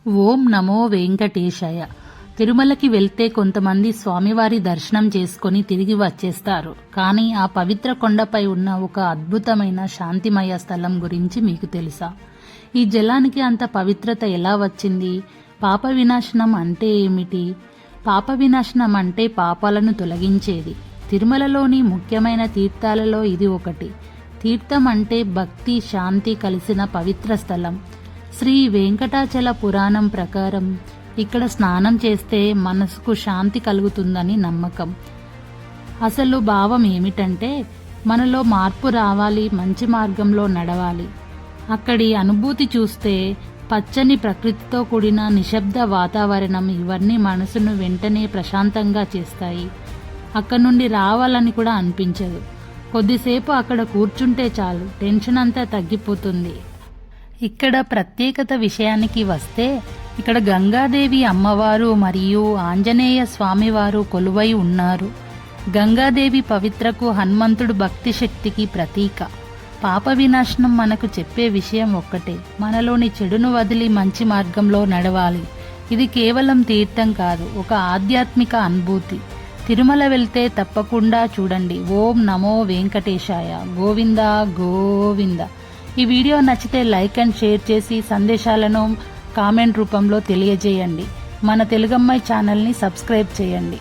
ఓం నమో వెంకటేశాయ. తిరుమలకి వెళ్తే కొంతమంది స్వామివారి దర్శనం చేసుకుని తిరిగి వచ్చేస్తారు. కానీ ఆ పవిత్ర కొండపై ఉన్న ఒక అద్భుతమైన శాంతిమయ స్థలం గురించి మీకు తెలుసా? ఈ జలానికి అంత పవిత్రత ఎలా వచ్చింది? పాప వినాశనం అంటే ఏమిటి? పాప వినాశనం అంటే పాపాలను తొలగించేది. తిరుమలలోని ముఖ్యమైన తీర్థాలలో ఇది ఒకటి. తీర్థం అంటే భక్తి, శాంతి కలిసిన పవిత్ర స్థలం. శ్రీ వెంకటాచల పురాణం ప్రకారం ఇక్కడ స్నానం చేస్తే మనసుకు శాంతి కలుగుతుందని నమ్మకం. అసలు భావం ఏమిటంటే మనలో మార్పు రావాలి, మంచి మార్గంలో నడవాలి. అక్కడి అనుభూతి చూస్తే పచ్చని ప్రకృతితో కూడిన నిశ్శబ్ద వాతావరణం ఇవన్నీ మనసును వెంటనే ప్రశాంతంగా చేస్తాయి. అక్కడి నుండి రావాలని కూడా అనిపించదు. కొద్దిసేపు అక్కడ కూర్చుంటే చాలు, టెన్షన్ అంతా తగ్గిపోతుంది. ఇక్కడ ప్రత్యేకత విషయానికి వస్తే ఇక్కడ గంగాదేవి అమ్మవారు మరియు ఆంజనేయ స్వామివారు కొలువై ఉన్నారు. గంగాదేవి పవిత్రకు, హనుమంతుడు భక్తి శక్తికి ప్రతీక. పాప వినాశనం మనకు చెప్పే విషయం ఒక్కటే, మనలోని చెడును వదిలి మంచి మార్గంలో నడవాలి. ఇది కేవలం తీర్థం కాదు, ఒక ఆధ్యాత్మిక అనుభూతి. తిరుమల వెళ్తే తప్పకుండా చూడండి. ఓం నమో వెంకటేశాయ. గోవింద గోవింద. ఈ వీడియో నచ్చితే లైక్ అండ్ షేర్ చేసి సందేశాలను కామెంట్ రూపంలో తెలియజేయండి. మన తెలుగమ్మాయి ఛానల్ని సబ్స్క్రైబ్ చేయండి.